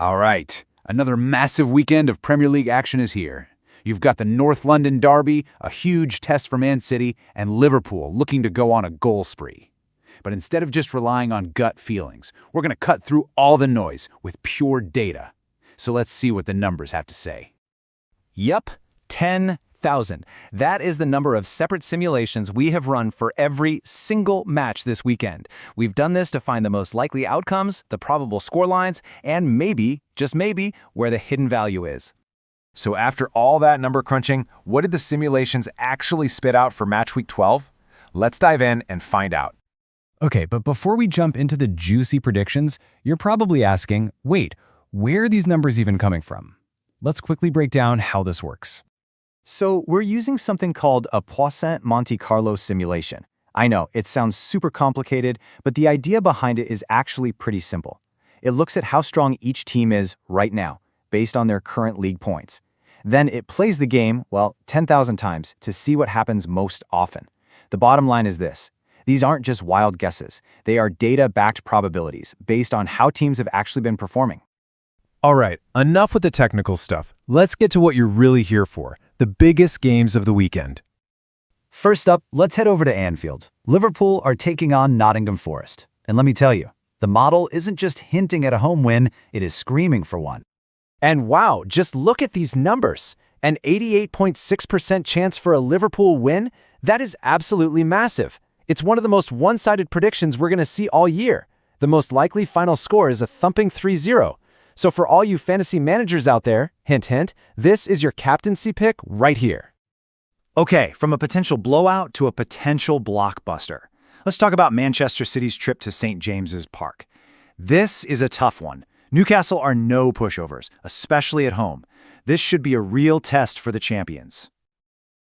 All right, another massive weekend of Premier League action is here. You've got the North London derby, a huge test for Man City, and Liverpool looking to go on a goal spree. But instead of just relying on gut feelings, we're going to cut through all the noise with pure data. So let's see what the numbers have to say. Yup, 10,000. That is the number of separate simulations we have run for every single match this weekend. We've done this to find the most likely outcomes, the probable scorelines, and maybe, just maybe, where the hidden value is. So after all that number crunching, what did the simulations actually spit out for Matchweek 12? Let's dive in and find out. Okay, but before we jump into the juicy predictions, you're probably asking, wait, where are these numbers even coming from? Let's quickly break down how this works. So we're using something called a Poisson Monte Carlo simulation. I know, it sounds super complicated, but the idea behind it is actually pretty simple. It looks at how strong each team is right now, based on their current league points. Then it plays the game, 10,000 times to see what happens most often. The bottom line is this. These aren't just wild guesses. They are data-backed probabilities based on how teams have actually been performing. All right, enough with the technical stuff. Let's get to what you're really here for, the biggest games of the weekend. First up, let's head over to Anfield. Liverpool are taking on Nottingham Forest. And let me tell you, the model isn't just hinting at a home win, it is screaming for one. And wow, just look at these numbers. An 88.6% chance for a Liverpool win? That is absolutely massive. It's one of the most one-sided predictions we're going to see all year. The most likely final score is a thumping 3-0. So for all you fantasy managers out there, hint hint, this is your captaincy pick right here. Okay, from a potential blowout to a potential blockbuster. Let's talk about Manchester City's trip to St. James's Park. This is a tough one. Newcastle are no pushovers, especially at home. This should be a real test for the champions.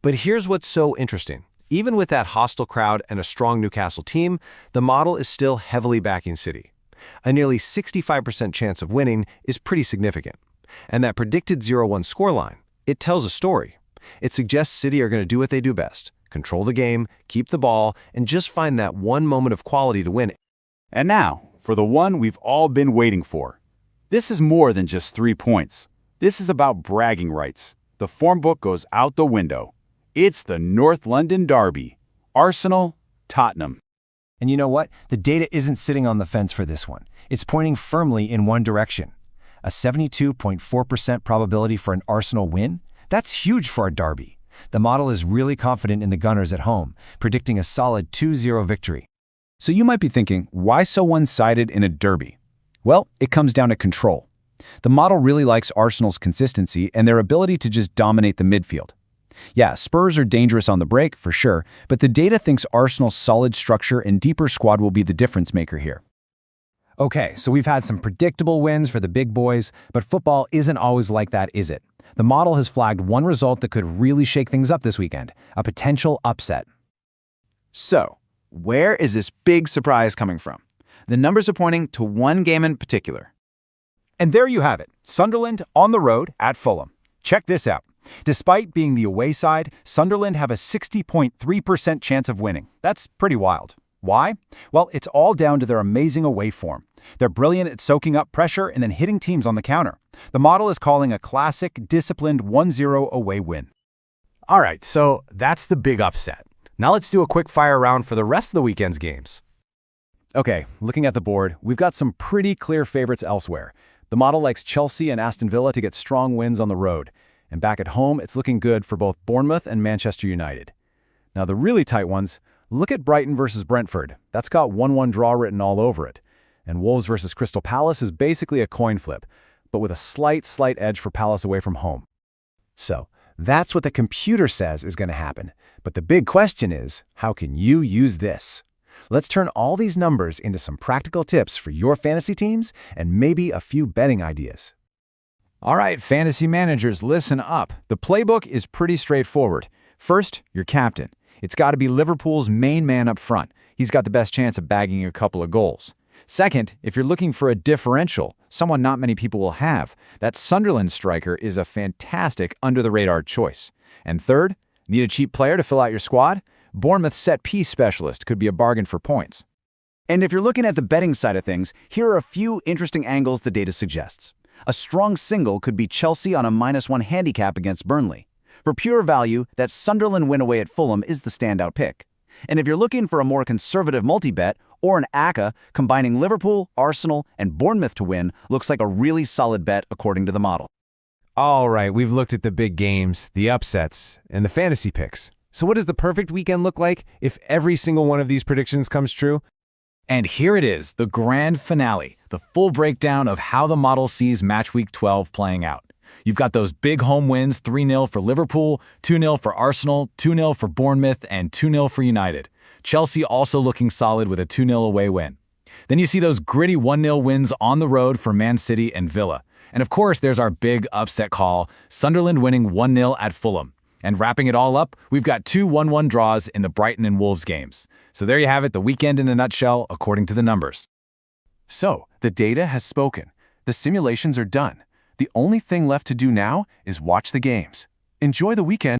But here's what's so interesting. Even with that hostile crowd and a strong Newcastle team, the model is still heavily backing City. A nearly 65% chance of winning is pretty significant. And that predicted 0-1 scoreline, it tells a story. It suggests City are going to do what they do best, control the game, keep the ball, and just find that one moment of quality to win. And now, for the one we've all been waiting for. This is more than just 3 points. This is about bragging rights. The form book goes out the window. It's the North London derby. Arsenal, Tottenham. And you know what? The data isn't sitting on the fence for this one. It's pointing firmly in one direction. A 72.4% probability for an Arsenal win? That's huge for a derby. The model is really confident in the Gunners at home, predicting a solid 2-0 victory. So you might be thinking, why so one-sided in a derby? Well, it comes down to control. The model really likes Arsenal's consistency and their ability to just dominate the midfield. Yeah, Spurs are dangerous on the break, for sure, but the data thinks Arsenal's solid structure and deeper squad will be the difference maker here. Okay, so we've had some predictable wins for the big boys, but football isn't always like that, is it? The model has flagged one result that could really shake things up this weekend, a potential upset. So, where is this big surprise coming from? The numbers are pointing to one game in particular. And there you have it, Sunderland on the road at Fulham. Check this out. Despite being the away side, Sunderland have a 60.3% chance of winning. That's pretty wild. Why? Well, it's all down to their amazing away form. They're brilliant at soaking up pressure and then hitting teams on the counter. The model is calling a classic, disciplined 1-0 away win. All right, so that's the big upset. Now let's do a quick fire round for the rest of the weekend's games. Okay, looking at the board, we've got some pretty clear favorites elsewhere. The model likes Chelsea and Aston Villa to get strong wins on the road. And back at home, it's looking good for both Bournemouth and Manchester United. Now the really tight ones, look at Brighton versus Brentford. That's got 1-1 draw written all over it. And Wolves versus Crystal Palace is basically a coin flip, but with a slight edge for Palace away from home. So that's what the computer says is going to happen. But the big question is, how can you use this? Let's turn all these numbers into some practical tips for your fantasy teams and maybe a few betting ideas. All right, fantasy managers, listen up. The playbook is pretty straightforward. First, your captain. It's got to be Liverpool's main man up front. He's got the best chance of bagging a couple of goals. Second, if you're looking for a differential, someone not many people will have, that Sunderland striker is a fantastic under-the-radar choice. And third, need a cheap player to fill out your squad? Bournemouth's set-piece specialist could be a bargain for points. And if you're looking at the betting side of things, here are a few interesting angles the data suggests. A strong single could be Chelsea on a -1 handicap against Burnley. For pure value, that Sunderland win away at Fulham is the standout pick. And if you're looking for a more conservative multi-bet, or an ACA, combining Liverpool, Arsenal, and Bournemouth to win looks like a really solid bet according to the model. All right, we've looked at the big games, the upsets, and the fantasy picks. So what does the perfect weekend look like if every single one of these predictions comes true? And here it is, the grand finale, the full breakdown of how the model sees Matchweek 12 playing out. You've got those big home wins, 3-0 for Liverpool, 2-0 for Arsenal, 2-0 for Bournemouth, and 2-0 for United. Chelsea also looking solid with a 2-0 away win. Then you see those gritty 1-0 wins on the road for Man City and Villa. And of course, there's our big upset call, Sunderland winning 1-0 at Fulham. And wrapping it all up, we've got 2 1-1 draws in the Brighton and Wolves games. So there you have it, the weekend in a nutshell, according to the numbers. So, the data has spoken. The simulations are done. The only thing left to do now is watch the games. Enjoy the weekend.